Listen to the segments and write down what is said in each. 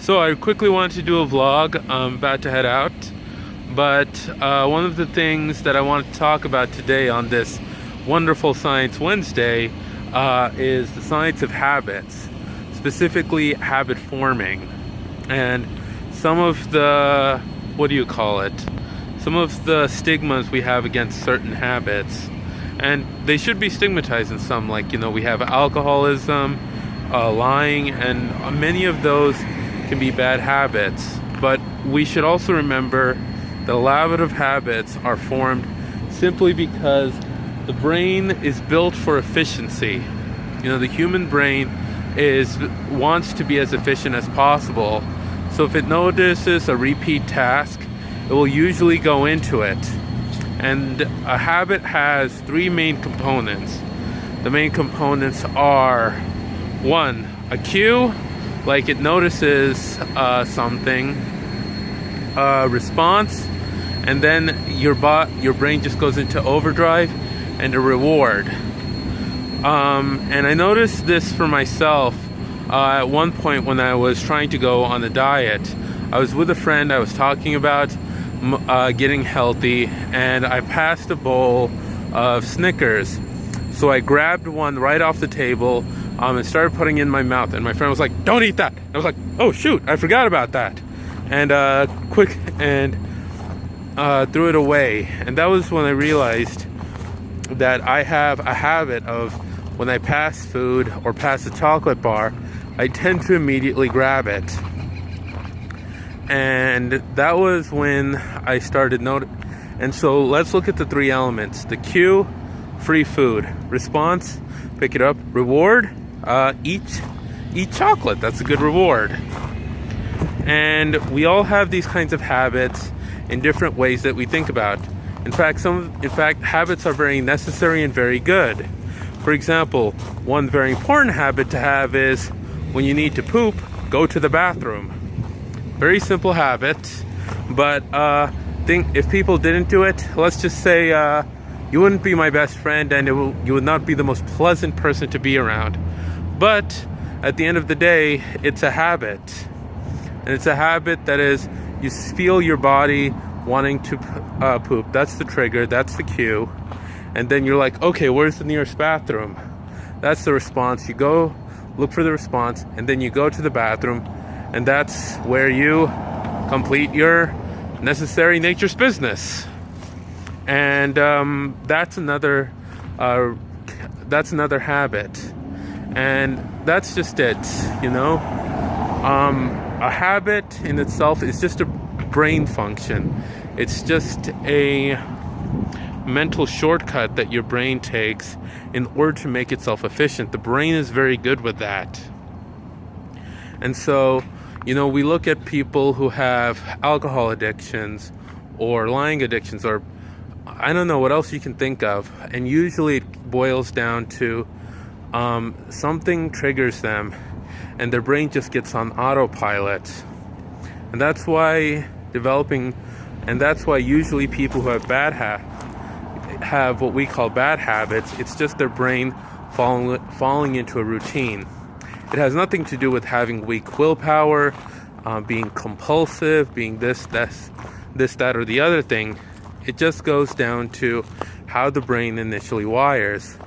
So I quickly wanted to do a vlog. I'm about to head out, but one of the things that I want to talk about today on this wonderful Science Wednesday is the science of habits, specifically habit forming, and some of the, some of the stigmas we have against certain habits. And they should be stigmatized in some, like, we have alcoholism, lying, and many of those can be bad habits. But we should also remember that a lot of habits are formed simply because the brain is built for efficiency. The human brain wants to be as efficient as possible. So if it notices a repeat task, it will usually go into it. And a habit has three main components. The main components are: one, a cue, like it notices something, a response, and then your brain just goes into overdrive, and a reward. And I noticed this for myself at one point when I was trying to go on a diet. I was with a friend. I was talking about getting healthy, and I passed a bowl of Snickers. So I grabbed one right off the table and started putting it in my mouth, and my friend was like, "Don't eat that." I was like, "Oh shoot, I forgot about that," and threw it away. And that was when I realized that I have a habit of, when I pass food or pass a chocolate bar, I tend to immediately grab it. And that was when I started noticing. And so let's look at the three elements: the cue, free food; response, pick it up; reward, eat chocolate. That's a good reward. And we all have these kinds of habits in different ways that we think about. In fact, habits are very necessary and very good. For example, one very important habit to have is, when you need to poop, go to the bathroom. Very simple habit, but if people didn't do it, let's just say you wouldn't be my best friend, and you would not be the most pleasant person to be around. But at the end of the day, it's a habit. And it's a habit that is, you feel your body wanting to poop. That's the trigger, that's the cue. And then you're like, okay, where's the nearest bathroom? That's the response. You go look for the response, and then you go to the bathroom. And that's where you complete your necessary nature's business. And that's another habit. And that's just it, A habit in itself is just a brain function. It's just a mental shortcut that your brain takes in order to make itself efficient. The brain is very good with that. And so, we look at people who have alcohol addictions or lying addictions, or I don't know what else you can think of. And usually it boils down to something triggers them, and their brain just gets on autopilot. And that's why usually people who have have what we call bad habits. It's just their brain falling into a routine. It has nothing to do with having weak willpower, being compulsive, being this, that, or the other thing. It just goes down to how the brain initially wires.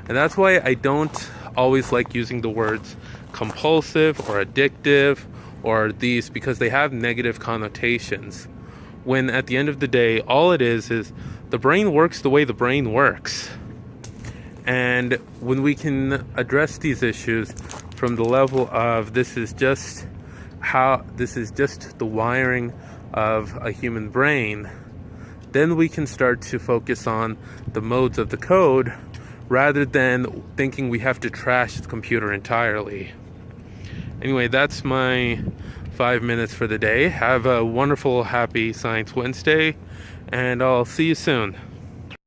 And that's why I don't always like using the words compulsive or addictive or these, because they have negative connotations. When at the end of the day, all it is the brain works the way the brain works. And when we can address these issues from the level of this is just the wiring of a human brain, then we can start to focus on the modes of the code rather than thinking we have to trash the computer entirely. Anyway, that's my 5 minutes for the day. Have a wonderful, happy Science Wednesday, and I'll see you soon.